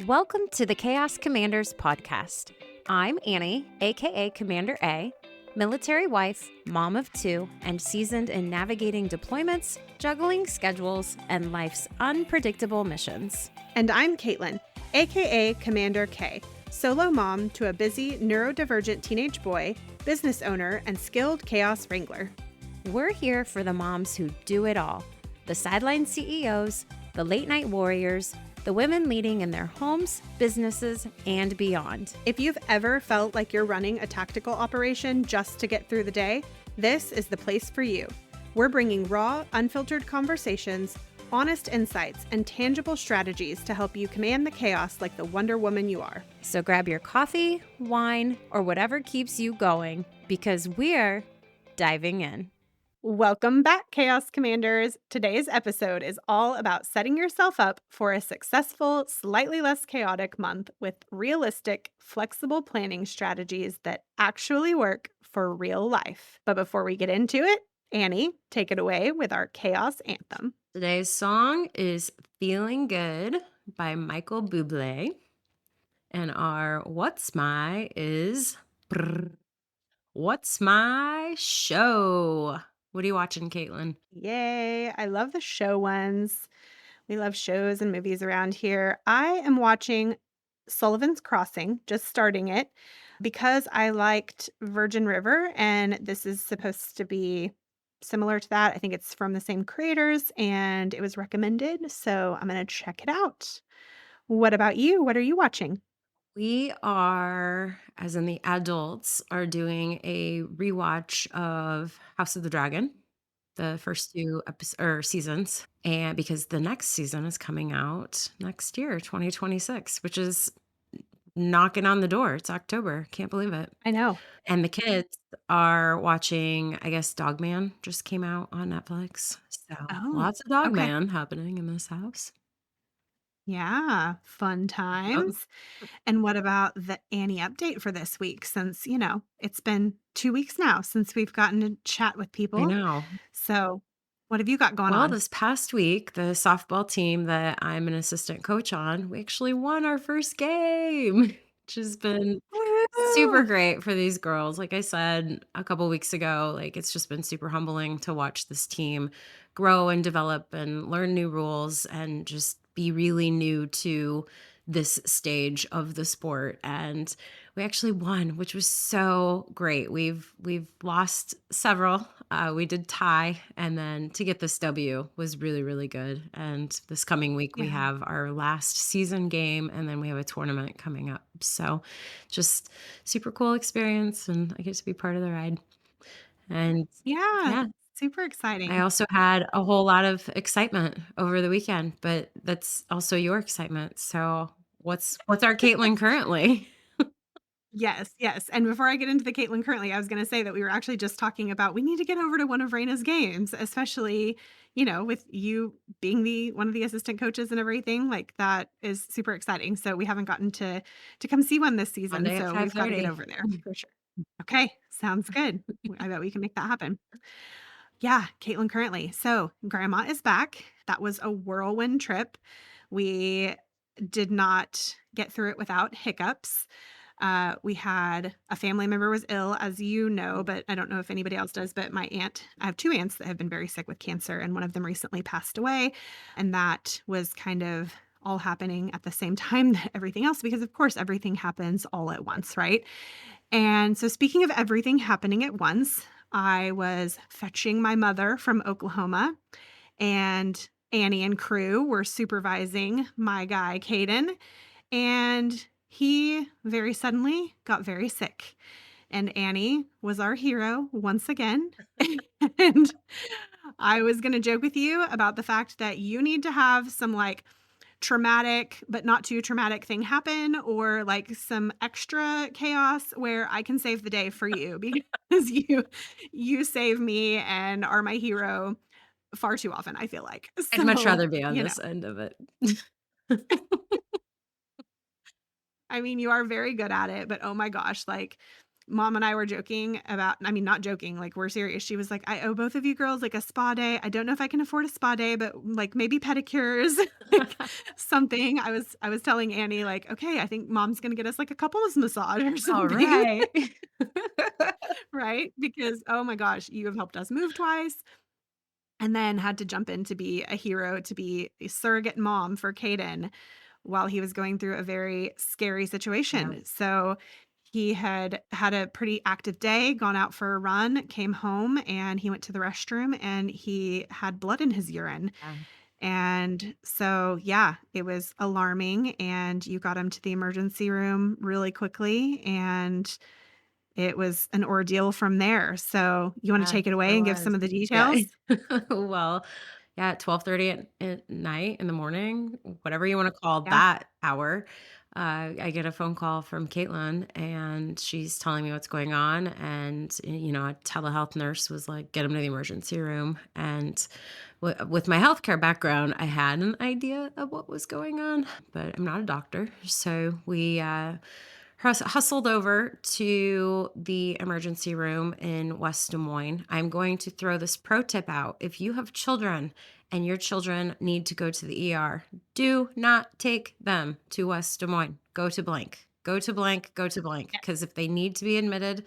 Welcome to the Chaos Commanders podcast. I'm Annie, aka Commander A, military wife, mom of two, and seasoned in navigating deployments, juggling schedules, and life's unpredictable missions. And I'm Katelynn, aka Commander K, solo mom to a busy neurodivergent teenage boy, business owner, and skilled chaos wrangler. We're here for the moms who do it all, the sideline CEOs, the late night warriors, the women leading in their homes, businesses, and beyond. If you've ever felt like you're running a tactical operation just to get through the day, this is the place for you. We're bringing raw, unfiltered conversations, honest insights, and tangible strategies to help you command the chaos like the Wonder Woman you are. So grab your coffee, wine, or whatever keeps you going, because we're diving in. Welcome back, Chaos Commanders. Today's episode is all about setting yourself up for a successful, slightly less chaotic month with realistic, flexible planning strategies that actually work for real life. But before we get into it, Annie, take it away with our Chaos Anthem. Today's song is Feeling Good by Michael Bublé. And our What's My is What's My Show? What are you watching, Katelynn? Yay, I love the show ones. We love shows and movies around here. I am watching Sullivan's Crossing, just starting it, because I liked Virgin River, and this is supposed to be similar to that. I think it's from the same creators, and it was recommended, so I'm going to check it out. What about you? What are you watching? We are, as in the adults, are doing a rewatch of House of the Dragon, the first two seasons, and because the next season is coming out next year, 2026, which is knocking on the door. It's October. Can't believe it. I know. And the kids are watching, I guess Dogman just came out on Netflix. So Oh, lots of okay. Dogman happening in this house. Yeah, fun Yep. times. And what about the Annie update for this week? Since, it's been 2 weeks now since we've gotten to chat with I people. know. So, what have you got going Well, on? this past week, the softball team that I'm an assistant coach on, we actually won our first game, which has been super Woo! great for these girls. Like I said a couple weeks ago, like it's just been super humbling to watch this team grow and develop and learn new rules and just be really new to this stage of the sport. And we actually won, which was so great. We've lost several. We did tie, and then to get this W was really, really good. And this coming week we Yeah. have our last season game, and then we have a tournament coming up. So just super cool experience, and I get to be part of the ride. And Yeah, yeah, super I exciting. also had a whole lot of excitement over the weekend, but that's also your excitement. So what's our Caitlin currently? Yes, yes, and before I get into the Caitlin currently, I was gonna say that we were actually just talking about we need to get over to one of Raina's games, especially, with you being the one of the assistant coaches and everything, like, that is super exciting, so we haven't gotten to come see one this season, Monday at so we've gotta get 5:30. over there for sure. Okay, sounds good. I bet we can make that happen. Yeah, Caitlin currently. So, grandma is back. That was a whirlwind trip. We did not get through it without hiccups. We had a family member was ill, as you know, but I don't know if anybody else does. But my aunt, I have two aunts that have been very sick with cancer, and one of them recently passed away. And that was kind of all happening at the same time that everything else, because of course, everything happens all at once, right? And so, speaking of everything happening at once, I was fetching my mother from Oklahoma, and Annie and crew were supervising my guy, Caden, and he very suddenly got very sick. And Annie was our hero once again. And I was going to joke with you about the fact that you need to have some like traumatic but not too traumatic thing happen, or like some extra chaos where I can save the day for you because you save me and are my hero far too often, I feel like. I'd much So, rather be on this end of it. I mean, you are very good at it, but oh my gosh, like Mom and I were joking about, I mean, not joking, like, we're serious. She was like, "I owe both of you girls, like, a spa day. I don't know if I can afford a spa day, but, like, maybe pedicures," like, something. I was telling Annie, like, "Okay, I think mom's gonna get us, like, a couples massage or All something." right. Right? Because, oh my gosh, you have helped us move twice, and then had to jump in to be a hero, to be a surrogate mom for Caden while he was going through a very scary Yeah, situation. So he had had a pretty active day, gone out for a run, came home, and he went to the restroom and he had blood in his urine. yeah, And so, yeah, it was alarming. And you got him to the emergency room really quickly. And it was an ordeal from there. So, you want to yeah, take it it away and give some was. of the Yeah. details? Well, yeah, at 12:30 at night, in the morning, whatever you wanna call Yeah. that hour, I get a phone call from Katelynn, and she's telling me what's going on, and, a telehealth nurse was like, "Get him to the emergency room," and with my healthcare background, I had an idea of what was going on, but I'm not a doctor, so we, hustled over to the emergency room in West Des Moines. I'm going to throw this pro tip out. If you have children and your children need to go to the ER, do not take them to West Des Moines. Go to blank. Go to blank. Go to blank. Because if they need to be admitted,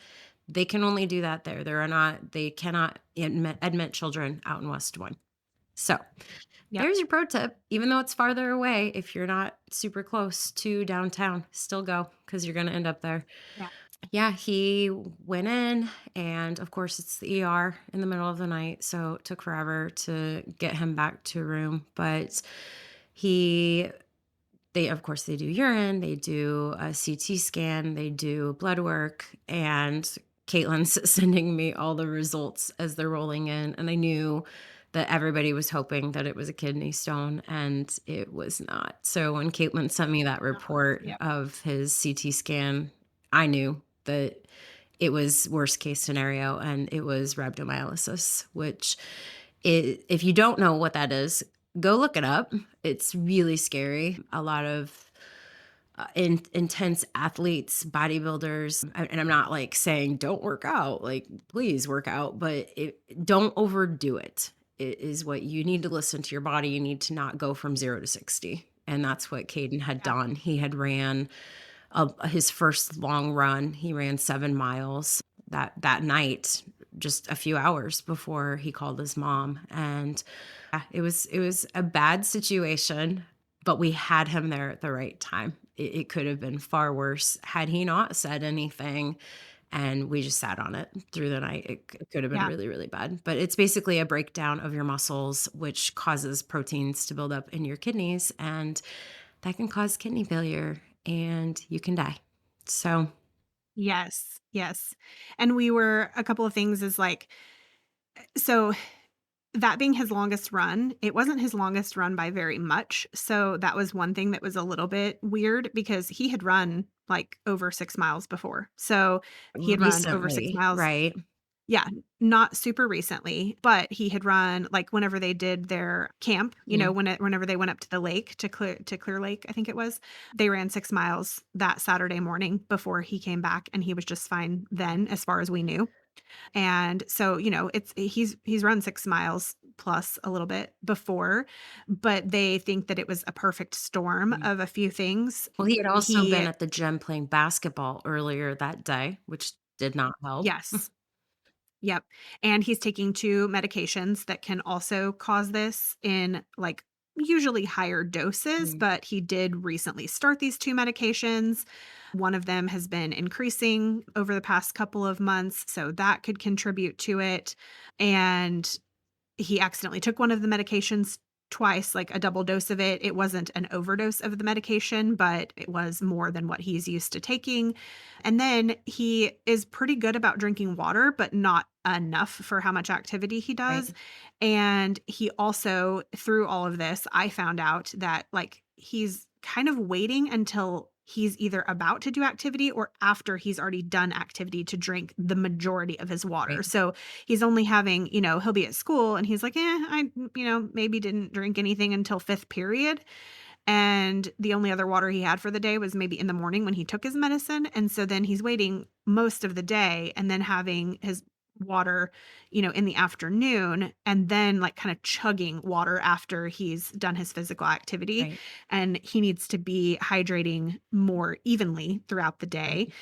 they can only do that there. They cannot admit children out in West Des Moines. So Yep. there's your pro tip. Even though it's farther away, if you're not super close to downtown, still go because you're going to end up there. Yeah. Yeah, he went in, and of course, it's the ER in the middle of the night. So it took forever to get him back to a room. But he of course, they do urine, they do a CT scan, they do blood work, and Caitlin's sending me all the results as they're rolling in, and I knew that everybody was hoping that it was a kidney stone, and it was not. So when Caitlin sent me that report Yep. of his CT scan, I knew that it was worst case scenario, and it was rhabdomyolysis, which if you don't know what that is, go look it up. It's really scary. A lot of intense athletes, bodybuilders, and I'm not like saying don't work out, like please work out, but don't overdo it. It is what you need to listen to your body. You need to not go from 0 to 60. And that's what Caden had Yeah. done. He had ran his first long run. He ran 7 miles that night, just a few hours before he called his mom, and it was a bad situation, but we had him there at the right time. It could have been far worse had he not said anything, and we just sat on it through the night. It could have been Yeah. really, really bad. But it's basically a breakdown of your muscles, which causes proteins to build up in your kidneys, and that can cause kidney failure, and you can die. So, Yes. Yes. And we were a couple of things is like, so that being his longest run, it wasn't his longest run by very much. So that was one thing that was a little bit weird because he had run like over 6 miles before. So he had run over 6 recently, miles. right? Yeah, not super recently, but he had run like whenever they did their camp, Mhm. whenever they went up to the lake to Clear Lake, I think it was. They ran 6 miles that Saturday morning before he came back and he was just fine then as far as we knew. And so, it's he's run 6 miles plus a little bit before, but they think that it was a perfect storm Mhm. of a few things. Well, he had also been He at the gym playing basketball earlier that day, which did not help. Yes. Yep. And he's taking 2 medications that can also cause this in, like, usually higher doses, Mhm. but he did recently start these 2 medications. One of them has been increasing over the past couple of months, so that could contribute to it. And he accidentally took one of the medications twice, like a double dose of it. It wasn't an overdose of the medication, but it was more than what he's used to taking. And then he is pretty good about drinking water, but not enough for how much activity he does. Right. And he also, through all of this, I found out that like he's kind of waiting until he's either about to do activity or after he's already done activity to drink the majority of his water. Right. So he's only having, he'll be at school and he's like, I maybe didn't drink anything until fifth period. and the only other water he had for the day was maybe in the morning when he took his medicine, and so then he's waiting most of the day and then having his water, in the afternoon, and then, like, kinda chugging water after he's done his physical activity, Right, and he needs to be hydrating more evenly throughout the day. right.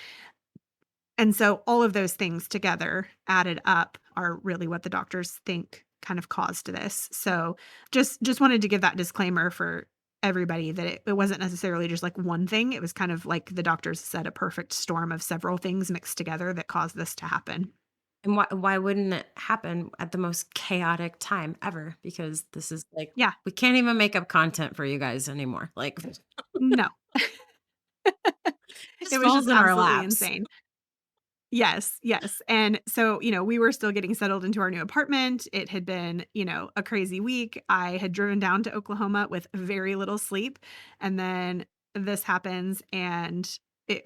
And so all of those things together added up are really what the doctors think kind of caused this. So just wanted to give that disclaimer for everybody that it wasn't necessarily just like one thing. It was kind of like the doctors said, a perfect storm of several things mixed together that caused this to happen. And why wouldn't it happen at the most chaotic time ever? Because this is like Yeah. we can't even make up content for you guys anymore. Like, No. It just was falls just in our absolutely laps. insane. Yes, yes, and so, we were still getting settled into our new apartment. It had been, a crazy week. I had driven down to Oklahoma with very little sleep, and then this happens, and it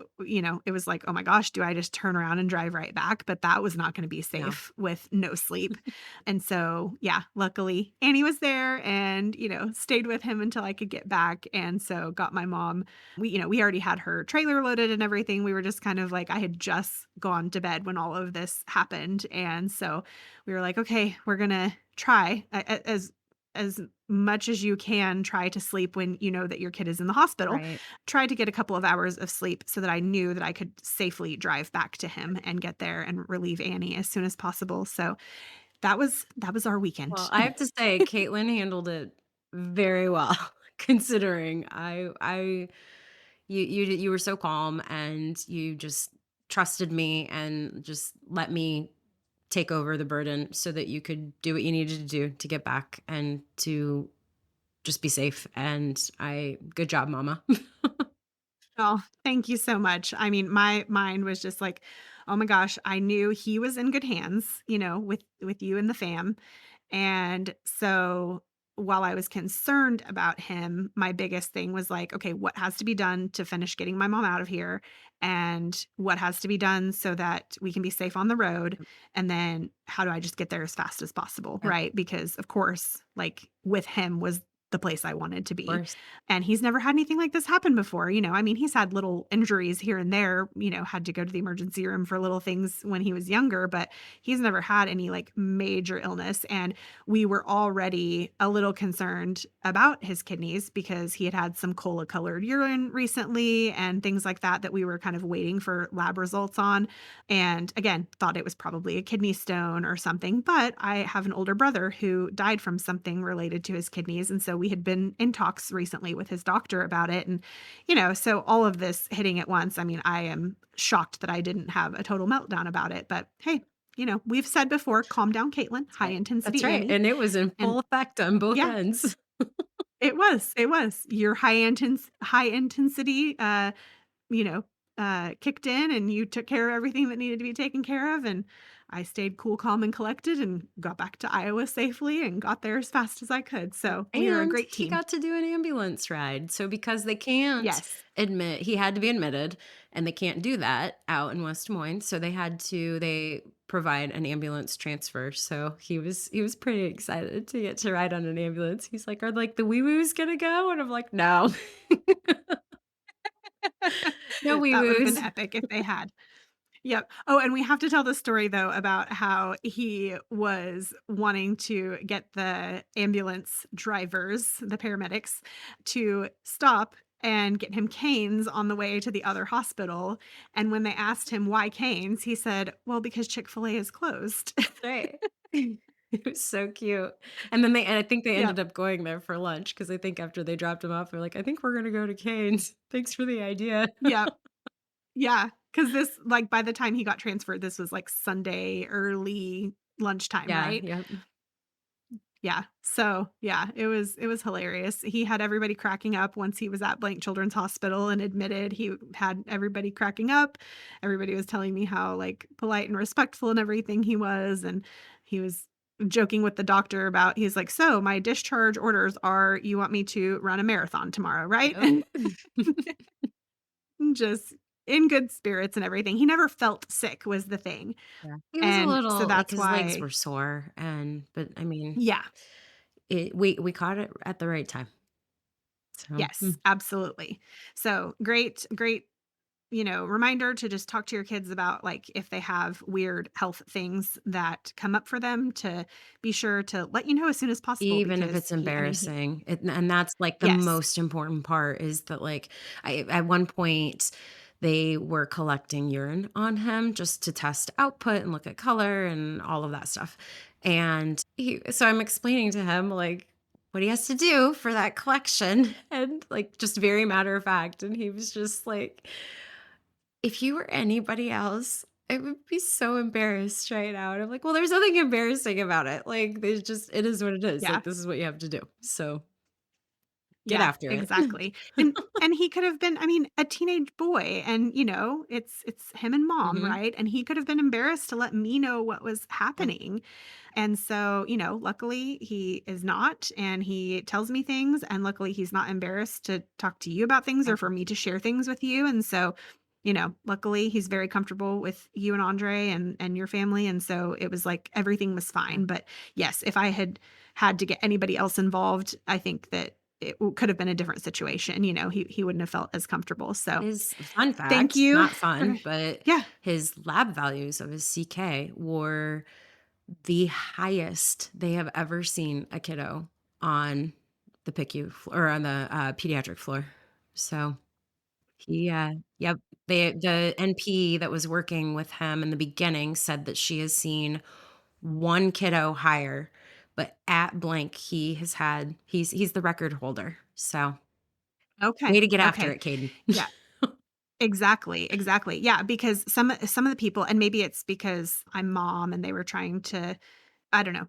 was like, "Oh my gosh, do I just turn around and drive right back?" But that was not gonna be No. safe with no sleep, and so, yeah, luckily, Annie was there and, stayed with him until I could get back, and so got my mom. We already had her trailer loaded and everything. We were just kind of like, I had just gone to bed when all of this happened, and so we were like, "Okay, we're gonna try as much as you can, try to sleep when you know that your kid is in the hospital. Right. Try to get a couple of hours of sleep so that I knew that I could safely drive back to him and get there and relieve Annie as soon as possible." So that was our Well, weekend. I have to say Caitlin handled it very well considering you were so calm and you just trusted me and just let me take over the burden so that you could do what you needed to do to get back and to just be safe, and I good job, mama. Oh, thank you so much. I mean, my mind was just like, "Oh my gosh, I knew he was in good hands, with you and the fam." And so while I was concerned about him, my biggest thing was like, "Okay, what has to be done to finish getting my mom out of here? And what has to be done so that we can be safe on the road? And then how do I just get there as fast as possible?" Yep, Right? Because of course, like with him was the place I wanted to of be. course. And he's never had anything like this happen before. I mean, he's had little injuries here and there, had to go to the emergency room for little things when he was younger, but he's never had any like major illness. And we were already a little concerned about his kidneys because he had had some cola colored urine recently and things like that that we were kind of waiting for lab results on. And again, thought it was probably a kidney stone or something. But I have an older brother who died from something related to his kidneys. And so we had been in talks recently with his doctor about it. And, so all of this hitting at once, I mean, I am shocked that I didn't have a total meltdown about it. But hey, we've said before, calm down, Caitlin, That's high right. That's intensity right, Annie. and it was in And full effect on both yeah, ends. it was. Your high intensity, you know, kicked in and you took care of everything that needed to be taken care of. And I stayed cool, calm, and collected and got back to Iowa safely and got there as fast as I could. Yep, So we are a and great he team. got to do an ambulance ride, so because they can't Yes. admit he had to be admitted, and they can't do that out in West Des Moines, so they provide an ambulance transfer, so he was pretty excited to get to ride on an ambulance. He's like, "Are, like, the wee woos gonna go?" And I'm like, "No." No wee That would have been woos. epic if they had. Yep. Oh, and we have to tell the story though about how he was wanting to get the ambulance drivers, the paramedics, to stop and get him canes on the way to the other hospital. And when they asked him why canes, he said, "Well, because Chick-fil-A is closed." Right. It was so cute. And I think they Yep. ended up going there for lunch because I think after they dropped him off, they're like, "I think we're gonna go to Cane's. Thanks for the idea." Yep. Yeah. Because this, like, by the time he got transferred, this was like Sunday early lunchtime, Yeah, right? yep. Yeah. So, yeah, it was hilarious. He had everybody cracking up once he was at Blank Children's Hospital and admitted. He had everybody cracking up. Everybody was telling me how, like, polite and respectful and everything he was, and he was joking with the doctor about he's like, "So, my discharge orders are you want me to run a marathon tomorrow, right?" Yep. And just in good spirits and everything. He never felt sick was the thing. Yeah. He was a And so little like, that's his legs were why. sore but I mean, Yeah. we caught it at the right time. So, Yes, absolutely. So great, reminder to just talk to your kids about like if they have weird health things that come up for them to be sure to let you know as soon as possible even if because it's he embarrassing, and that's, like, the yes. most important part is that, like, I at one point, they were collecting urine on him just to test output and look at color and all of that stuff, and I'm explaining to him, like, what he has to do for that collection and, like, just very matter of fact, and he was just like, "If you were anybody else, I would be so embarrassed right now," and I'm like, "Well, there's nothing embarrassing about it, like, there's just it is what it is, Yeah. like, this is what you have to do, so get Yeah, after it." exactly. And he could have been, I mean, a teenage boy and, it's him and mom, Mhm. right? And he could have been embarrassed to let me know what was Yeah. happening. And so, luckily he is not, and he tells me things, and luckily he's not embarrassed to talk to you about things or Yep. for me to share things with you. And so, luckily he's very comfortable with you and Andre and your family. And so it was like everything was Yeah. fine. But yes, if I had had to get anybody else involved, I think that could have been a different situation. He wouldn't have felt as comfortable. So His fun thank fact, you not for, fun, but yeah. his lab values of his CK were the highest they have ever seen a kiddo on the PICU or on the, pediatric floor. So he, yep, the NP that was working with him in the beginning said that she has seen 1 kiddo higher, but at blank, he's the record holder. So, way Okay. to get after Okay. it, Caden. Yeah. Exactly, exactly. Yeah, because some of the people, and maybe it's because I'm mom and they were trying to, I don't know,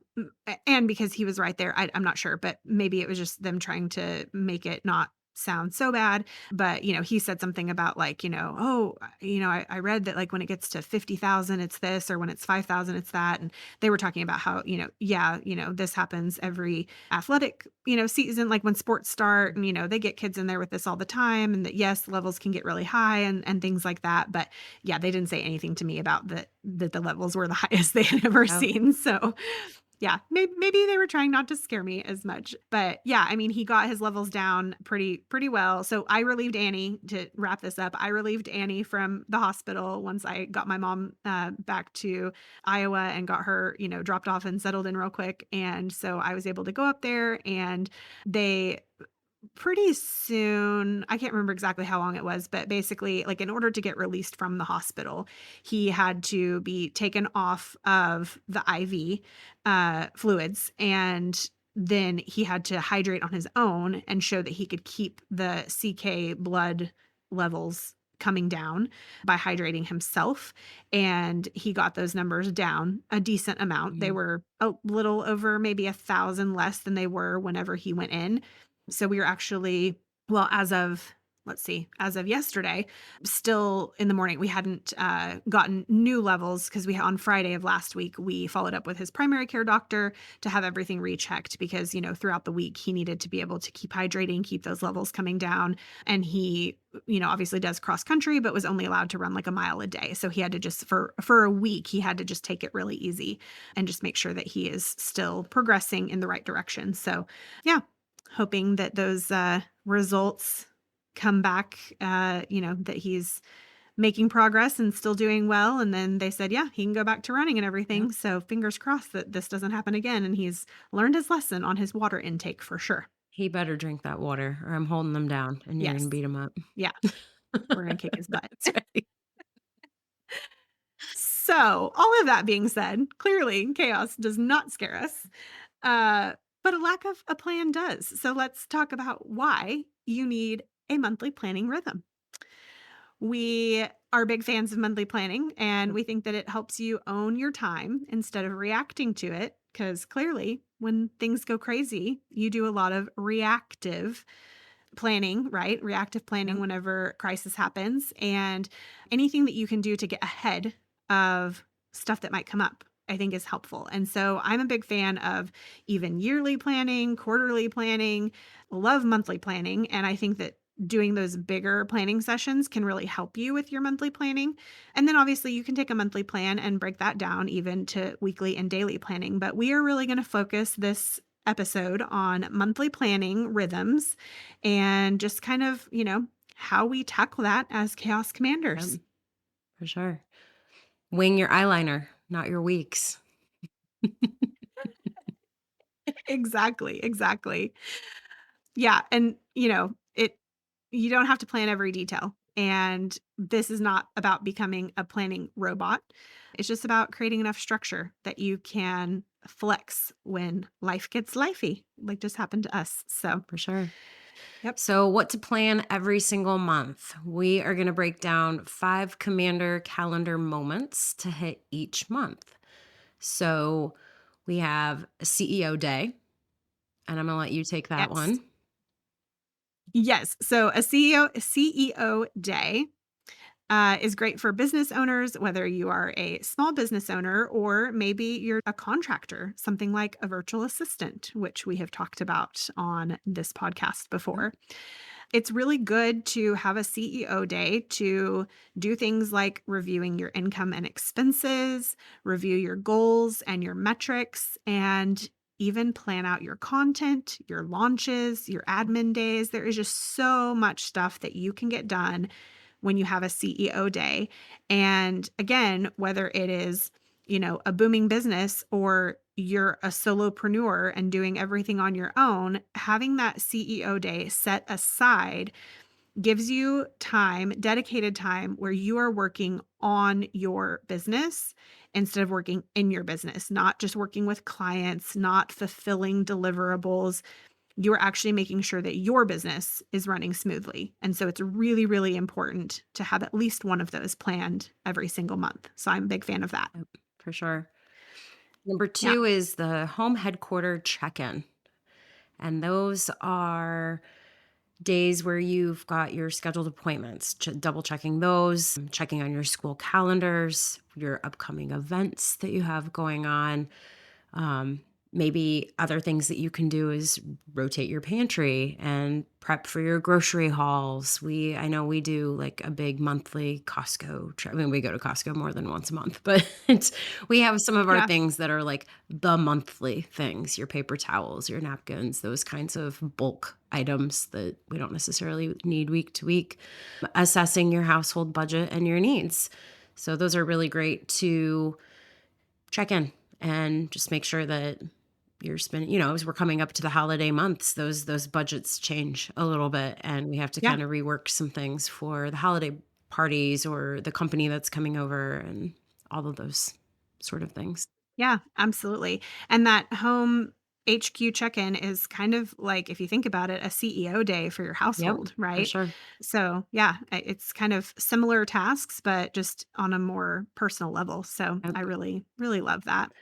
and because he was right there, I'm not sure, but maybe it was just them trying to make it not sound so bad. But he said something about like, oh, I read that like when it gets to 50,000, it's this, or when it's 5,000, it's that, and they were talking about how yeah, this happens every athletic season, like when sports start, and they get kids in there with this all the time, and that yes, levels can get really high and things like that. But yeah, they didn't say anything to me about that the levels were the highest they had ever Oh, seen. So yeah, maybe they were trying not to scare me as much. But yeah, I mean, he got his levels down pretty well. So I relieved Annie to wrap this up. I relieved Annie from the hospital once I got my mom back to Iowa and got her, dropped off and settled in real quick. And so I was able to go up there, and they pretty soon, I can't remember exactly how long it was, but basically, like, in order to get released from the hospital, he had to be taken off of the IV fluids, and then he had to hydrate on his own and show that he could keep the CK blood levels coming down by hydrating himself. And he got those numbers down a decent amount. They mhm, were a little over maybe 1,000 less than they were whenever he went in. So we were actually, well, as of yesterday, still in the morning, we hadn't gotten new levels because we on Friday of last week we followed up with his primary care doctor to have everything rechecked because throughout the week he needed to be able to keep hydrating, keep those levels coming down, and he obviously does cross country but was only allowed to run like a mile a day, so he had to just for a week he had to just take it really easy and just make sure that he is still progressing in the right direction. So yeah, hoping that those, results come back, that he's making progress and still doing well, and then they said, "Yeah, he can go back to running and yep. everything," so fingers crossed that this doesn't happen again, and he's learned his lesson on his water intake for sure. He better drink that water or I'm holding them down and you're Yes. gonna beat him up. Yeah, we're gonna kick his butt. That's right. So, all of that being said, clearly chaos does not scare us, uh, but a lack of a plan does. So let's talk about why you need a monthly planning rhythm. We are big fans of monthly planning, and we think that it helps you own your time instead of reacting to it. Because clearly, when things go crazy, you do a lot of reactive planning, right? Reactive planning Yep. whenever crisis happens, and anything that you can do to get ahead of stuff that might come up, I think is helpful. And so I'm a big fan of even yearly planning, quarterly planning, love monthly planning. And I think that doing those bigger planning sessions can really help you with your monthly planning. And then obviously you can take a monthly plan and break that down even to weekly and daily planning. But we are really going to focus this episode on monthly planning rhythms and just kind of, how we tackle that as chaos Yep, commanders. for sure. Wing your eyeliner, not your weeks. Exactly, exactly. Yeah, and, you don't have to plan every detail, and this is not about becoming a planning robot. It's just about creating enough structure that you can flex when life gets lifey, like just happened to us. So, For sure. yep, So, what to plan every single month? We are going to break down 5 commander calendar moments to hit each month. So, we have a CEO day, and I'm going to let you take that yes. one. Yes, so a CEO day is great for business owners, whether you are a small business owner or maybe you're a contractor, something like a virtual assistant, which we have talked about on this podcast Yep. before. It's really good to have a CEO day to do things like reviewing your income and expenses, review your goals and your metrics, and even plan out your content, your launches, your admin days. There is just so much stuff that you can get done when you have a CEO day. And again, whether it is, a booming business or you're a solopreneur and doing everything on your own, having that CEO day set aside gives you time, dedicated time where you are working on your business instead of working in your business, not just working with clients, not fulfilling deliverables, you're actually making sure that your business is running smoothly. And so it's really, really important to have at least one of those planned every single month. So I'm a big fan of that. Yep, for sure. Number Yeah. 2 is the home headquarter check in. And those are days where you've got your scheduled appointments, double checking those, checking on your school calendars, your upcoming events that you have going on. Um, Maybe other things that you can do is rotate your pantry and prep for your grocery hauls. I know we do like a big monthly Costco. I mean, we go to Costco more than once a month, but we have some of our Yeah. things that are like the monthly things, your paper towels, your napkins, those kinds of bulk items that we don't necessarily need week to week. Assessing your household budget and your needs. So those are really great to check in and just make sure that you're spending, as we're coming up to the holiday months, those budgets change a little bit and we have to Yeah. kind of rework some things for the holiday parties or the company that's coming over and all of those sort of things. Yeah, absolutely. And that home HQ check-in is kind of like, if you think about it, a CEO day for your Yep, household, for right? sure. So, yeah, it's kind of similar tasks, but just on a more personal level. So, I Yep. really, really love that.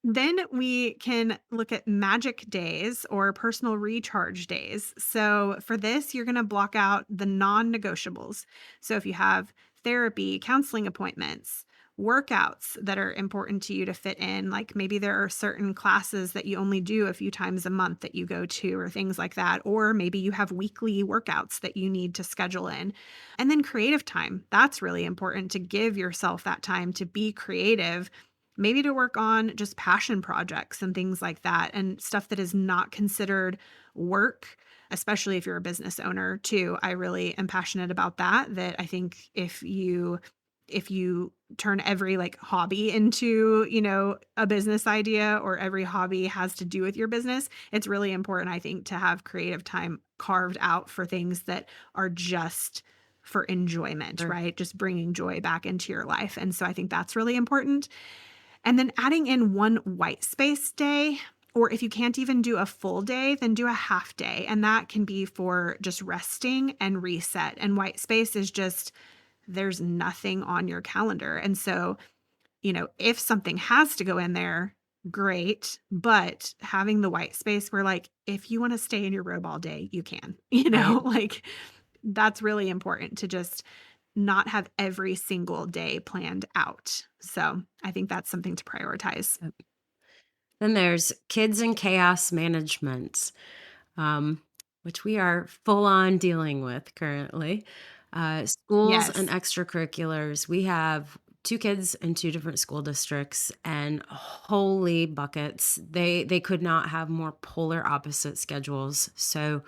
Then we can look at magic days or personal recharge days. So, for this, you're going to block out the non negotiables. So, if you have therapy, counseling appointments, workouts that are important to you to fit in, like maybe there are certain classes that you only do a few times a month that you go to, or things like that. Or maybe you have weekly workouts that you need to schedule in. And then creative time. That's really important to give yourself that time to be creative, maybe to work on just passion projects and things like that, and stuff that is not considered work, especially if you're a business owner too. I really am passionate about that, that I think if you turn every like hobby into, a business idea, or every hobby has to do with your business, it's really important, I think, to have creative time carved out for things that are just for enjoyment, Sure. right? Just bringing joy back into your life. And so I think that's really important. And then adding in one white space day, or if you can't even do a full day, then do a half day. And that can be for just resting and reset. And white space is just there's nothing on your calendar. And so, if something has to go in there, great. But having the white space where, like, if you want to stay in your robe all day, you can, Right. like that's really important to just not have every single day planned out. So, I think that's something to prioritize. Yep. Then there's kids and chaos management, um, which we are full on dealing with currently. Schools and Yes. extracurriculars. We have 2 kids in 2 different school districts, and holy buckets, they could not have more polar opposite schedules. So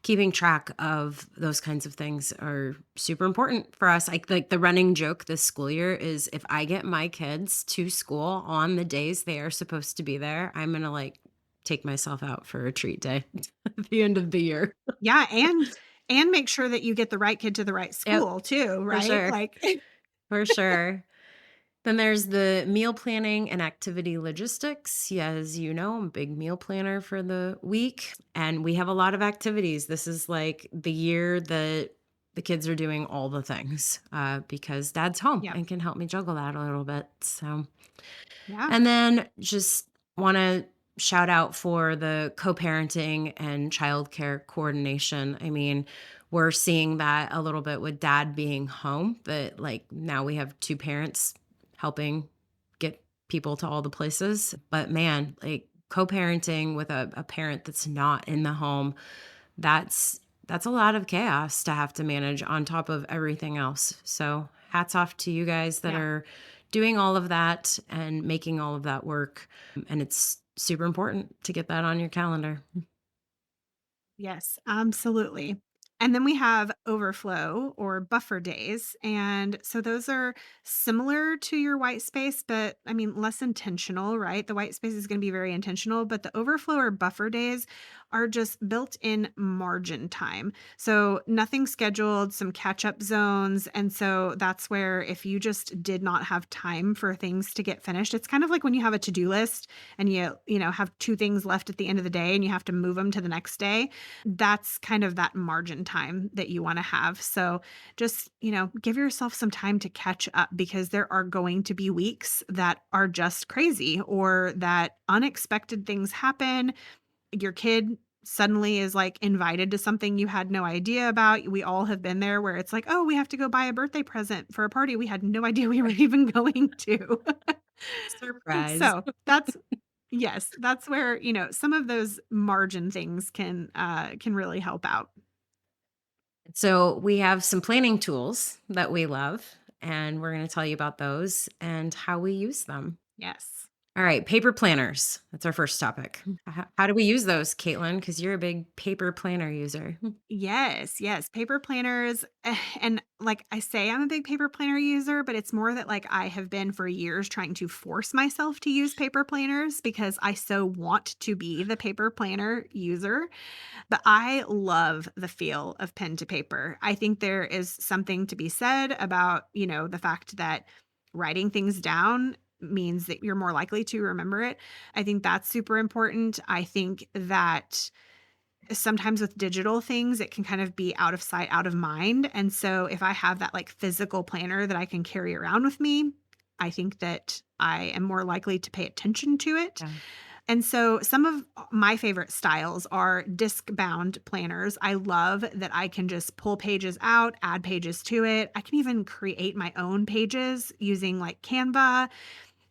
keeping track of those kinds of things are super important for us. Like the running joke this school year is if I get my kids to school on the days they are supposed to be there, I'm gonna like take myself out for a treat day at the end of the year. Yeah, and make sure that you get the right kid to the right Yep, school too, for right? sure. Like For sure. Then there's the meal planning and activity logistics. Yeah, as you know, I'm a big meal planner for the week, and we have a lot of activities. This is like the year that the kids are doing all the things because dad's home yeah. and can help me juggle that a little bit. So Yeah. and then just want to shout out for the co-parenting and childcare coordination. I mean, we're seeing that a little bit with dad being home, but like now we have two parents helping get people to all the places. But man, like co-parenting with a parent that's not in the home, that's a lot of chaos to have to manage on top of everything else. So hats off to you guys that Yeah. are doing all of that and making all of that work. And it's super important to get that on your calendar. Yes, absolutely. And then we have overflow or buffer days. And so those are similar to your white space, but I mean, less intentional, right? The white space is going to be very intentional, but the overflow or buffer days are just built in margin time. So nothing scheduled, some catch up zones. And so that's where if you just did not have time for things to get finished, it's kind of like when you have a to do list and you have two things left at the end of the day and you have to move them to the next day. That's kind of that margin time that you wanna have. So just, give yourself some time to catch up because there are going to be weeks that are just crazy or that unexpected things happen. Your kid suddenly is, like, invited to something you had no idea about. We all have been there where it's like, "Oh, we have to go buy a birthday present for a party we had no idea we were even going to." Surprise. So, that's yes, that's where, some of those margin things can really help out. So we have some planning tools that we love, and we're going to tell you about those and how we use them. Yes. All right, paper planners. That's our first topic. How do we use those, Caitlin? Because you're a big paper planner user. Yes, yes, paper planners, and, like I say, I'm a big paper planner user, but it's more that, like, I have been for years trying to force myself to use paper planners because I so want to be the paper planner user. But I love the feel of pen to paper. I think there is something to be said about, the fact that writing things down means that you're more likely to remember it. I think that's super important. I think that sometimes with digital things, it can kind of be out of sight, out of mind. And so if I have that like physical planner that I can carry around with me, I think that I am more likely to pay attention to it. Yeah. And so some of my favorite styles are disc bound planners. I love that I can just pull pages out, add pages to it. I can even create my own pages using like Canva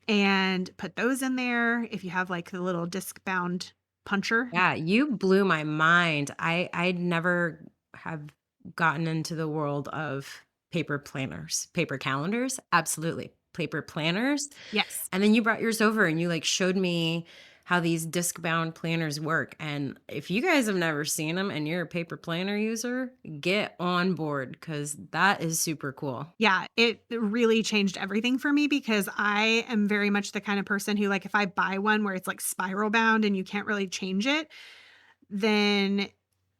and put those in there if you have like the little disc bound puncher. Yeah, you blew my mind. I'd never have gotten into the world of paper planners. Paper calendars? Absolutely. Paper planners? Yes. And then you brought yours over and you like showed me how these disc bound planners work. And if you guys have never seen them and you're a paper planner user, get on board because that is super cool. Yeah, it really changed everything for me because I am very much the kind of person who, like, if I buy one where it's like spiral bound and you can't really change it, then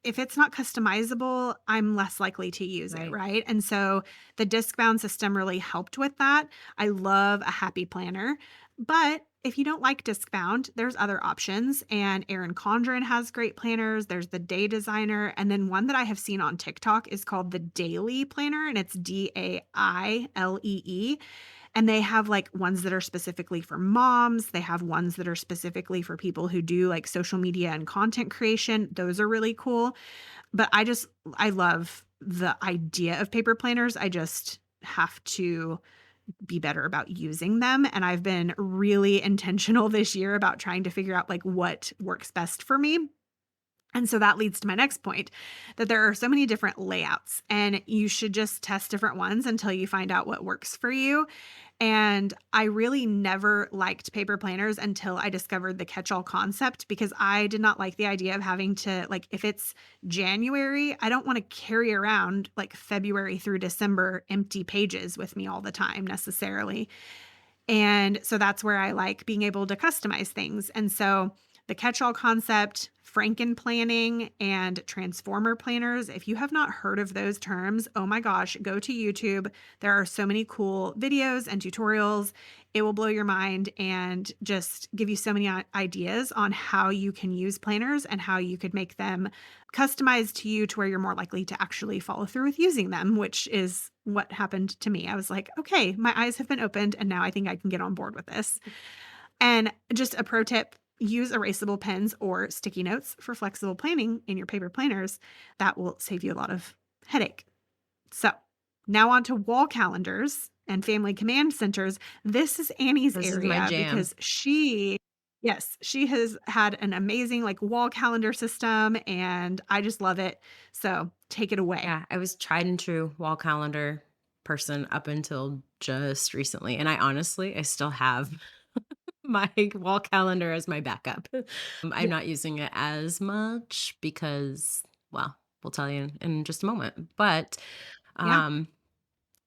if it's not customizable, I'm less likely to use it, Right. right? And so the disc bound system really helped with that. I love a happy planner, but if you don't like disc bound, there's other options. And Erin Condren has great planners. There's the Day Designer. And then one that I have seen on TikTok is called the Daily Planner, and it's Dailee. And they have, like, ones that are specifically for moms, they have ones that are specifically for people who do, like, social media and content creation, those are really cool, but I love the idea of paper planners, I just have to be better about using them, and I've been really intentional this year about trying to figure out, like, what works best for me, and so that leads to my next point, that there are so many different layouts, and you should just test different ones until you find out what works for you. And I really never liked paper planners until I discovered the catch-all concept because I did not like the idea of having to like, if it's January, I don't wanna carry around, like, February through December empty pages with me all the time necessarily. And so that's where I like being able to customize things. And so the catch-all concept, Franken planning, and transformer planners, if you have not heard of those terms, oh my gosh, go to YouTube. There are so many cool videos and tutorials. It will blow your mind and just give you so many ideas on how you can use planners and how you could make them customized to you to where you're more likely to actually follow through with using them, which is what happened to me. I was like, okay, my eyes have been opened and now I think I can get on board with this. And just a pro tip, use erasable pens or sticky notes for flexible planning in your paper planners. That will save you a lot of headache. So, now on to wall calendars and family command centers. This is Annie's This is my area jam. because she has had an amazing, like, wall calendar system, and I just love it. So, take it away. Yeah, I was tried and true wall calendar person up until just recently, and I still have my wall calendar as my backup. I'm Yeah. not using it as much because, well, we'll tell you in just a moment. But Yeah. um,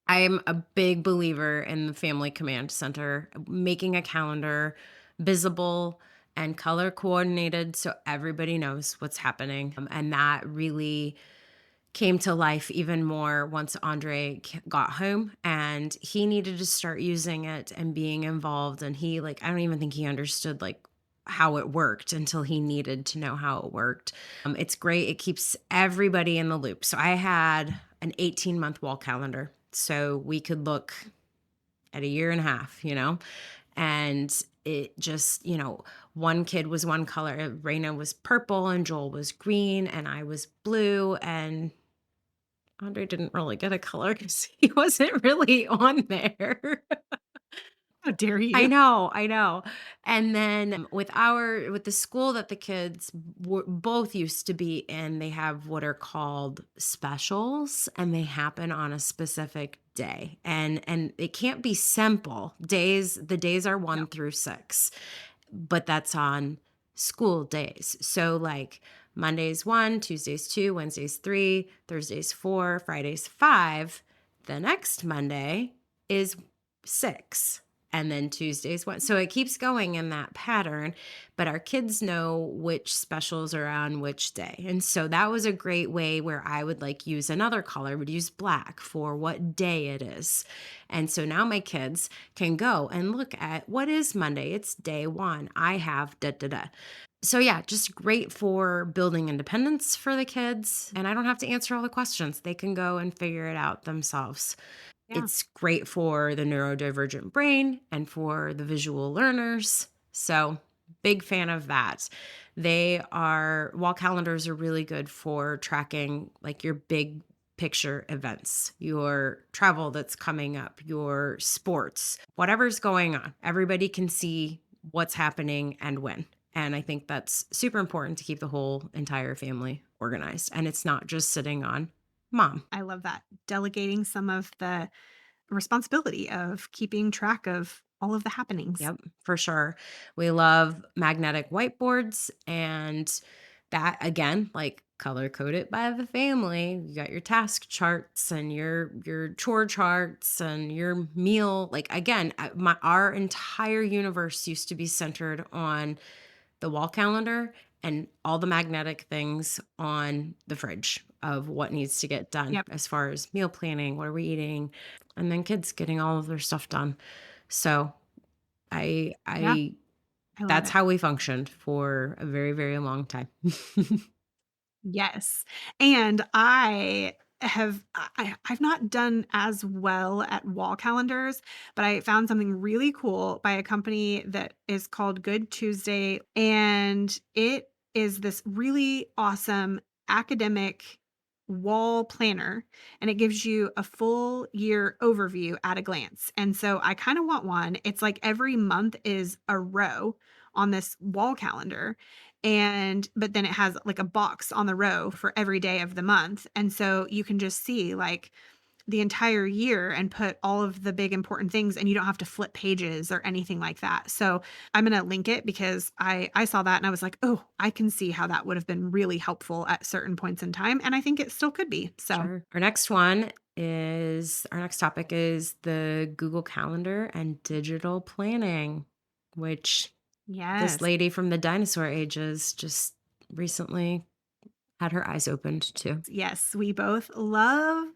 I'm a big believer in the family command center, making a calendar visible and color coordinated so everybody knows what's happening. And that really came to life even more once Andre got home and he needed to start using it and being involved. And he, like, I don't even think he understood like how it worked until he needed to know how it worked. It's great. It keeps everybody in the loop. So I had an 18-month wall calendar. So we could look at a year and a half, and it just, one kid was one color. Raina was purple and Joel was green and I was blue. And Andre didn't really get a color because he wasn't really on there. How dare I you? know, I know. And then with the school that the kids were both used to be in, they have what are called specials and they happen on a specific day. And it can't be simple. The days are No. 1 through 6, but that's on school days. So like Mondays 1, Tuesdays 2, Wednesdays 3, Thursdays 4, Fridays 5. The next Monday is 6. And then Tuesdays 1. So it keeps going in that pattern, but our kids know which specials are on which day. And so that was a great way where I would like use another color, I would use black for what day it is. And so now my kids can go and look at what is Monday. It's day 1. I have da da da. So yeah, just great for building independence for the kids. And I don't have to answer all the questions. They can go and figure it out themselves. Yeah. It's great for the neurodivergent brain and for the visual learners. So, big fan of that. Wall calendars are really good for tracking like your big picture events, your travel that's coming up, your sports, whatever's going on. Everybody can see what's happening and when. And I think that's super important to keep the whole entire family organized. And it's not just sitting on mom. I love that. Delegating some of the responsibility of keeping track of all of the happenings. Yep, for sure. We love magnetic whiteboards and that again, like color coded by the family. You got your task charts and your chore charts and your meal. Like again, our entire universe used to be centered on the wall calendar and all the magnetic things on the fridge of what needs to get done Yep. as far as meal planning, what are we eating, and then kids getting all of their stuff done. So I Yeah. I I love that's it. how we functioned for a very, very long time. Yes. And I've not done as well at wall calendars, but I found something really cool by a company that is called Good Tuesday, and it is this really awesome academic wall planner, and it gives you a full year overview at a glance. And so I kind of want one. It's like every month is a row on this wall calendar, and but then it has like a box on the row for every day of the month. And so you can just see like the entire year and put all of the big important things, and you don't have to flip pages or anything like that. So I'm gonna link it because I saw that and I was like, "Oh, I can see how that would have been really helpful at certain points in time," and I think it still could be. So, Sure. Our next topic is the Google Calendar and digital planning, which this yes. lady from the dinosaur ages just recently had her eyes opened to. Yes, we both love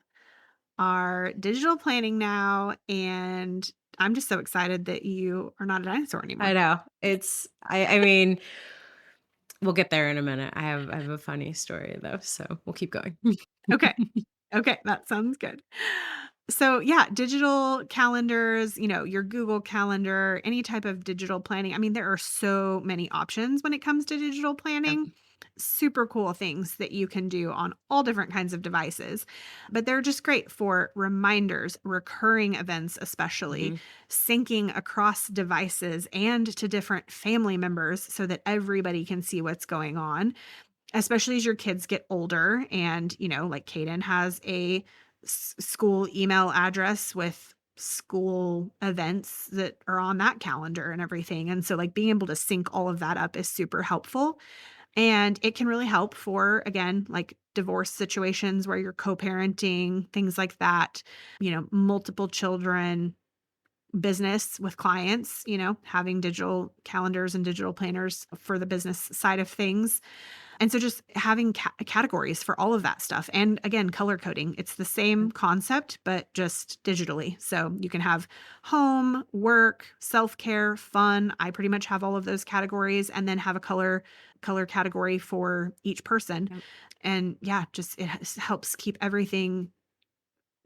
our digital planning now, and I'm just so excited that you are not a dinosaur I anymore. know. I mean, we'll get there in a minute. I have a funny story though, so we'll keep going. Okay. Okay, that sounds good. So, yeah, digital calendars, your Google Calendar, any type of digital planning. I mean, there are so many options when it comes to digital Yep. planning. Super cool things that you can do on all different kinds of devices. But they're just great for reminders, recurring events, especially Mhm. syncing across devices and to different family members so that everybody can see what's going on. Especially as your kids get older and, like Kaden has a school email address with school events that are on that calendar and everything. And so like being able to sync all of that up is super helpful. And it can really help for, again, like divorce situations where you're co-parenting, things like that, multiple children, business with clients, having digital calendars and digital planners for the business side of things, and so just having categories for all of that stuff. And again, color coding. It's the same Yep. concept, but just digitally. So you can have home, work, self-care, fun. I pretty much have all of those categories and then have a color category for each person. Yep. And yeah, just helps keep everything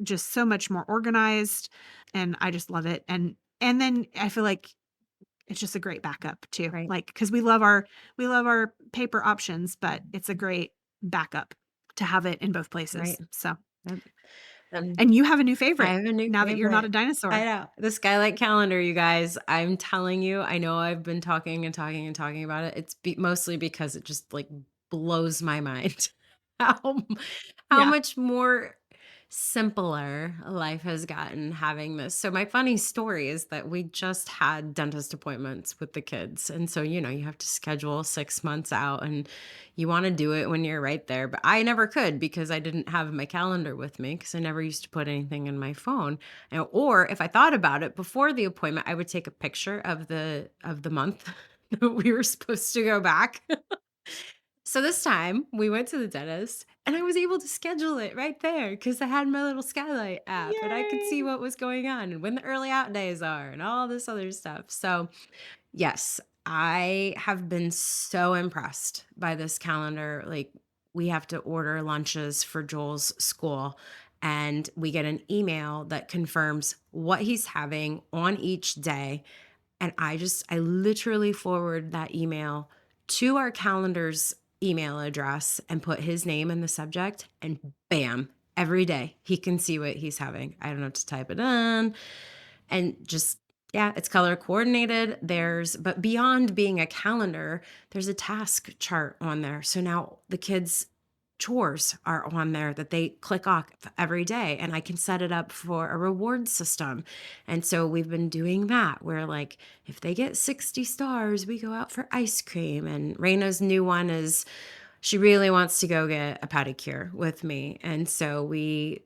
just so much more organized. And I just love it. And then I feel like it's just a great backup too, Right. like, because we love our paper options, but it's a great backup to have it in both Right. places, so Yep. And and you have a new I favorite have a new now that you're not favorite. a I dinosaur. know. The skylight calendar, you guys, I'm telling you, I know I've been talking and talking and talking about it. Mostly because it just like blows my mind how how Yeah. much more simpler life has gotten having this. So my funny story is that we just had dentist appointments with the kids. And so, you have to schedule 6 months out and you want to do it when you're right there, but I never could because I didn't have my calendar with me because I never used to put anything in my phone. Or if I thought about it before the appointment, I would take a picture of the month that we were supposed to go back. So this time we went to the dentist and I was able to schedule it right there because I had my little skylight app and I could see Yay. what was going on and when the early out days are and all this other stuff. So yes, I have been so impressed by this calendar. Like, we have to order lunches for Joel's school, and we get an email that confirms what he's having on each day. And I literally forward that email to our calendar's email address and put his name in the subject, and bam, every day he can see what he's having. I don't have to type it in and just yeah, it's color coordinated. But beyond being a calendar, there's a task chart on there. So now the kids' chores are on there that they click off every day, and I can set it up for a reward system. And so we've been doing that where, like, if they get 60 stars, we go out for ice cream. And Raina's new one is she really wants to go get a pedicure with me. And so we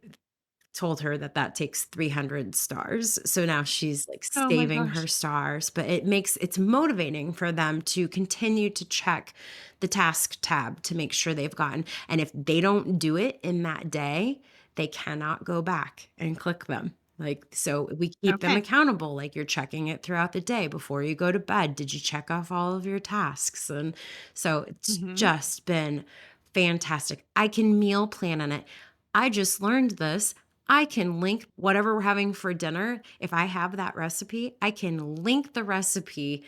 told her that that takes 300 stars. So now she's like Oh my saving her gosh. stars, but it's motivating for them to continue to check the task tab to make sure they've gotten. And if they don't do it in that day, they cannot go back and click them. Like, so we keep them Okay. accountable. Like, you're checking it throughout the day before you go to bed. Did you check off all of your tasks? And so it's Mhm. just been fantastic. I can meal plan on it. I just learned this. I can link whatever we're having for dinner. If I have that recipe, I can link the recipe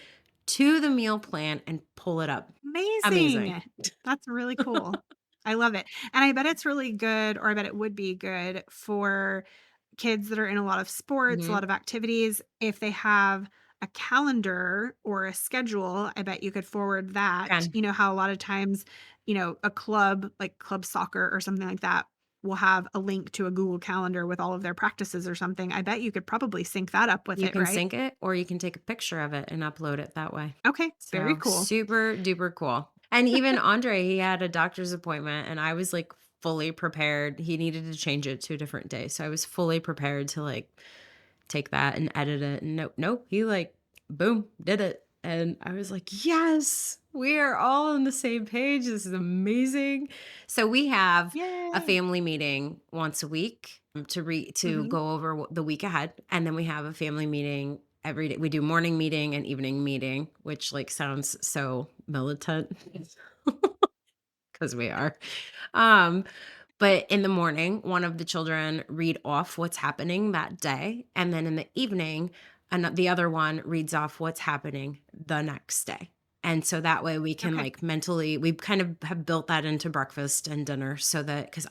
to the meal plan and pull it up. Amazing. Amazing. That's really cool. I love it, and I bet it's really good, or I bet it would be good for kids that are in a lot of sports, a Mhm. lot of activities. If they have a calendar or a schedule, I bet you could forward that. Can. You know how a lot of times, a club, like club soccer or something like that, will have a link to a Google Calendar with all of their practices or something. I bet you could probably sync that up with You it, can right? sync it or you can take a picture of it and upload it that way. Okay, very So, cool. super duper cool. And even Andre, he had a doctor's appointment and I was like fully prepared. He needed to change it to a different day. So I was fully prepared to like take that and edit it. And nope, nope. He like, boom, did it. And I was like, yes, we are all on the same page. This is amazing. So we have a Yay. family meeting once a week to Mhm. go over the week ahead, and then we have a family meeting every day. We do morning meeting and evening meeting, which like sounds so militant because we are. Um, but in the morning, one of the children read off what's happening that day, and then in the evening, the other one reads off what's happening the next day. And so that way we can Okay. like mentally, we kind of have built that into breakfast and dinner so that because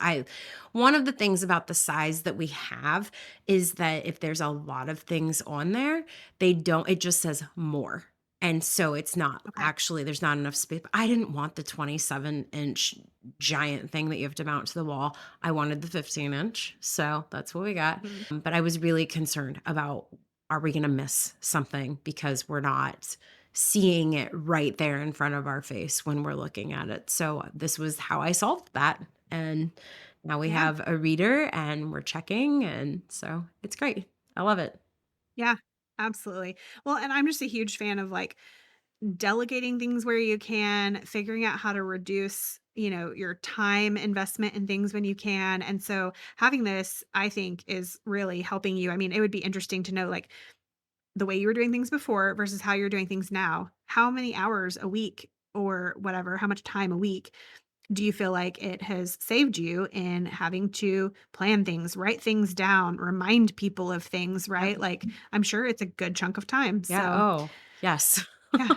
one of the things about the size that we have is that if there's a lot of things on there, it just says more. And so it's not Okay. actually, there's not enough space. I didn't want the 27-inch giant thing that you have to mount to the wall. I wanted the 15-inch, so that's what we got. Mhm. But I was really concerned about, are we gonna miss something because we're not seeing it right there in front of our face when we're looking at it. So this was how I solved that. And now we Yeah. have a reader and we're checking, and so it's great. I love it. Yeah. Absolutely. Well, and I'm just a huge fan of like delegating things where you can, figuring out how to reduce, your time investment in things when you can. And so having this, I think, is really helping you. I mean, it would be interesting to know like the way you were doing things before versus how you're doing things now. How many hours a week or whatever, how much time a week do you feel like it has saved you in having to plan things, write things down, remind people of things, Yep. right? Like, I'm sure it's a good chunk of time. Yeah. So, Oh, yes. yeah.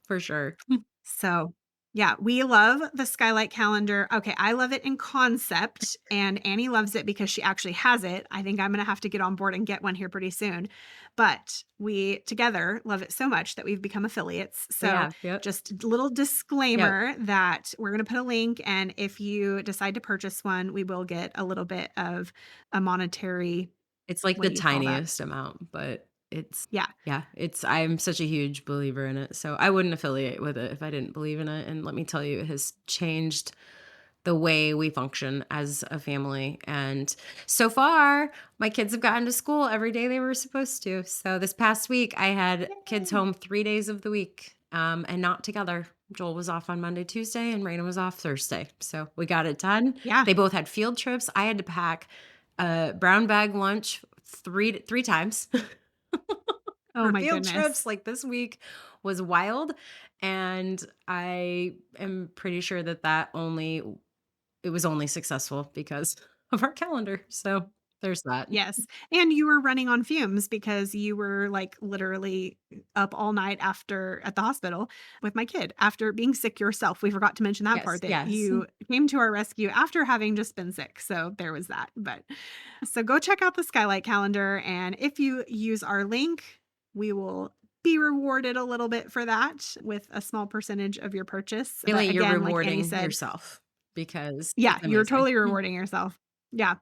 For sure. So, yeah, we love the skylight calendar. Okay, I love it in concept, and Annie loves it because she actually has it. I think I'm gonna have to get on board and get one here pretty soon. But we together love it so much that we've become affiliates. We So, have. Yep. just a little Yep. disclaimer that we're gonna put a link, and if you decide to purchase one, we will get a little bit of a monetary, It's like what the do you call that? tiniest amount, but it's Yeah. yeah, I'm such a huge believer in it. So I wouldn't affiliate with it if I didn't believe in it. And let me tell you, it has changed the way we function as a family. And so far, my kids have gotten to school every day they were supposed to. So this past week, I had kids Yay. home 3 days of the week, and not together. Joel was off on Monday, Tuesday, and Raina was off Thursday. So we got it done. Yeah. They both had field trips. I had to pack a brown bag lunch three times Oh for my field trips. goodness. Like this week was wild. And I am pretty sure that it was only successful because of our calendar. So there's that. Yes, and you were running on fumes because you were, like, literally up all night after at the hospital with my kid after being sick yourself. We forgot to mention that Yes, part, that yes. you came to our rescue after having just been sick, so there was that, but so go check out the Skylight calendar, and if you use our link, we will be rewarded a little bit for that with a small percentage of your purchase, Really, but you're again, like Annie rewarding said, yourself because yeah, it's you're amazing. totally rewarding yourself. Yeah.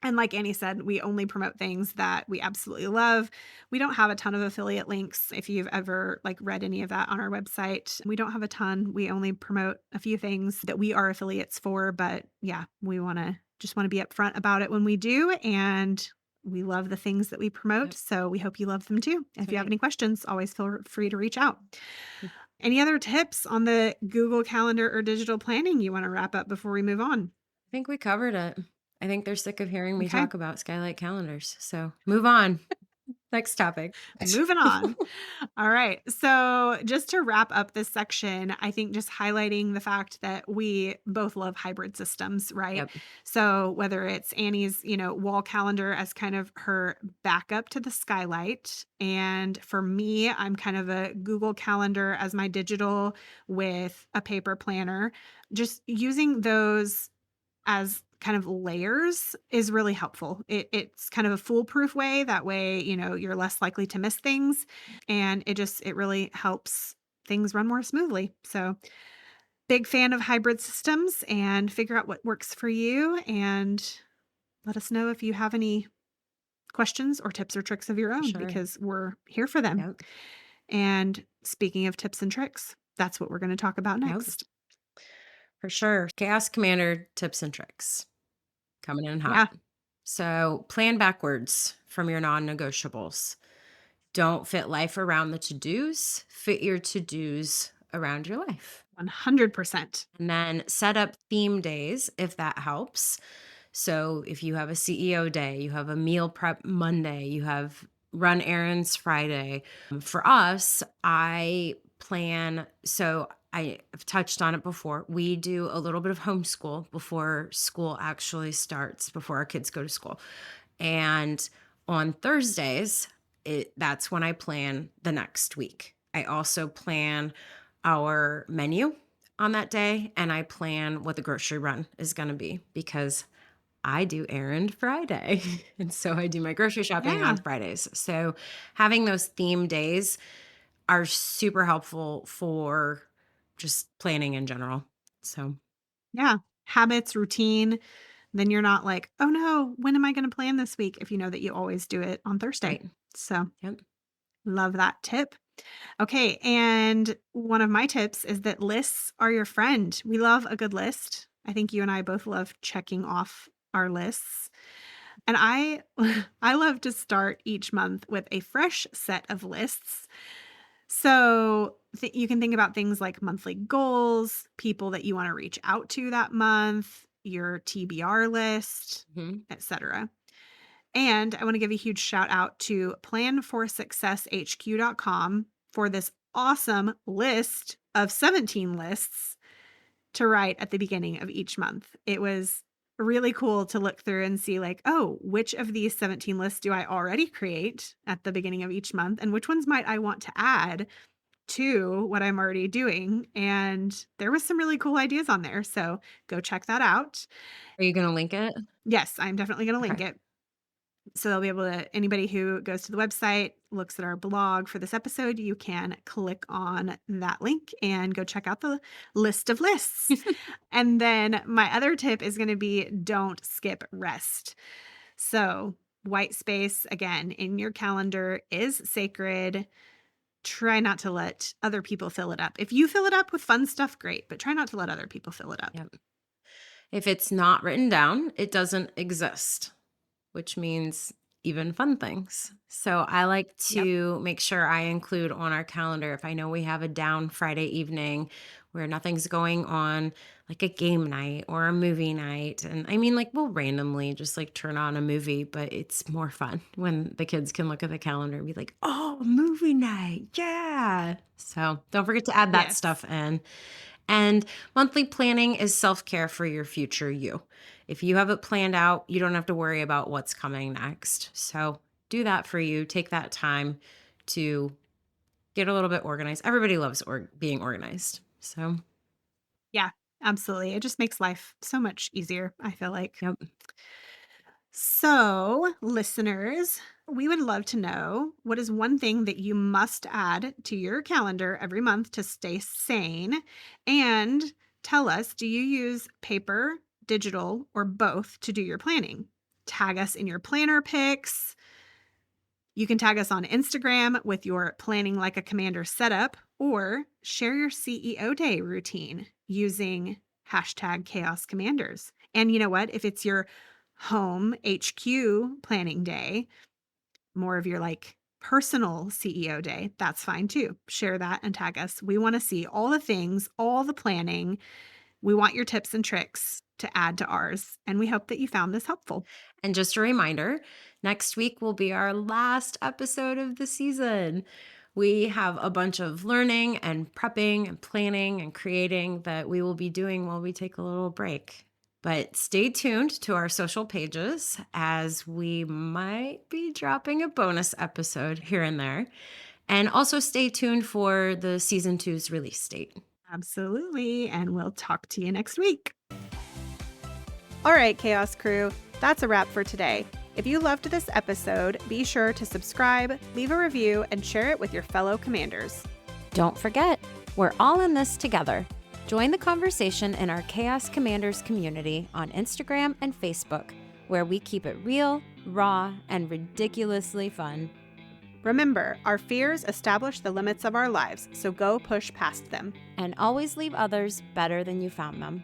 And like Annie said, we only promote things that we absolutely love. We don't have a ton of affiliate links. If you've ever like read any of that on our website, we don't have a ton. We only promote a few things that we are affiliates for, but yeah, we want to be upfront about it when we do, and we love the things that we promote, Yep, so we hope you love them too. that's If you have right. any questions, always feel free to reach out. Any other tips on the Google Calendar or digital planning you want to wrap up before we move on? I think we covered it. I think they're sick of hearing me Okay. talk about skylight calendars. So move on. Next topic. Moving on. All right. So, just to wrap up this section, I think just highlighting the fact that we both love hybrid systems, right? Yep. So, whether it's Annie's, wall calendar as kind of her backup to the skylight, and for me, I'm kind of a Google Calendar as my digital with a paper planner. Just using those as kind of layers is really helpful. It's kind of a foolproof way. That way, you're less likely to miss things. And it really helps things run more smoothly. So big fan of hybrid systems and figure out what works for you. And let us know if you have any questions or tips or tricks of your For own sure. because we're here for them. Yep. And speaking of tips and tricks, that's what we're going to talk about Yep. next. For sure. Chaos Commander tips and tricks coming in hot. Yeah, So plan backwards from your non negotiables. Don't fit life around the to dos, fit your to dos around your life. 100%. And then set up theme days if that helps. So if you have a CEO day, you have a meal prep Monday, you have run errands Friday. For us, I plan, so I've touched on it before. We do a little bit of homeschool before school actually starts, before our kids go to school. And on Thursdays, that's when I plan the next week. I also plan our menu on that day and I plan what the grocery run is going to be because I do errand Friday. And so I do my grocery shopping on Yeah, Fridays. So having those theme days are super helpful for just planning in general. So, yeah. Habits, routine. Then you're not like, oh no, when am I going to plan this week? If you know that you always do it on Thursday. right. So Yep. love that tip. Okay. And one of my tips is that lists are your friend. We love a good list. I think you and I both love checking off our lists. And I I love to start each month with a fresh set of lists. So you can think about things like monthly goals, people that you want to reach out to that month, your TBR list, Mhm. etc. And I want to give a huge shout out to planforsuccesshq.com for this awesome list of 17 lists to write at the beginning of each month. It was really cool to look through and see like, oh, which of these 17 lists do I already create at the beginning of each month and which ones might I want to add to what I'm already doing? And there was some really cool ideas on there. So go check that out. Are you going to link it? Yes, I'm definitely going to link Okay. it. So they'll be able to anybody who goes to the website, looks at our blog for this episode, you can click on that link and go check out the list of lists. And then my other tip is going to be don't skip rest. So, white space again in your calendar is sacred. Try not to let other people fill it up. If you fill it up with fun stuff, great, but try not to let other people fill it up. Yep. If it's not written down, it doesn't exist, which means even fun things. So I like Yep. to make sure I include on our calendar if I know we have a down Friday evening where nothing's going on, like a game night or a movie night. And I mean, like, we'll randomly just like turn on a movie, but it's more fun when the kids can look at the calendar and be like, oh, movie night. Yeah. So don't forget to add that Yes. stuff in. And monthly planning is self care for your future you. If you have it planned out, you don't have to worry about what's coming next. So do that for you. Take that time to get a little bit organized. Everybody loves being organized. So, Yeah, absolutely. It just makes life so much easier, I feel like. yep. So, listeners, we would love to know what is one thing that you must add to your calendar every month to stay sane? And tell us, do you use paper, digital, or both to do your planning? Tag us in your planner pics. You can tag us on Instagram with your planning like a commander setup or share your CEO day routine using hashtag chaos commanders. And you know what? If it's your home HQ planning day, more of your like personal CEO day, that's fine too. Share that and tag us. We want to see all the things, all the planning. We want your tips and tricks to add to ours. And we hope that you found this helpful. And just a reminder, next week will be our last episode of the season. We have a bunch of learning and prepping and planning and creating that we will be doing while we take a little break. But stay tuned to our social pages as we might be dropping a bonus episode here and there. And also stay tuned for the season two's release date. Absolutely. And we'll talk to you next week. All right, Chaos Crew, that's a wrap for today. If you loved this episode, be sure to subscribe, leave a review, and share it with your fellow commanders. Don't forget, we're all in this together. Join the conversation in our Chaos Commanders community on Instagram and Facebook, where we keep it real, raw, and ridiculously fun. Remember, our fears establish the limits of our lives, so go push past them. And always leave others better than you found them.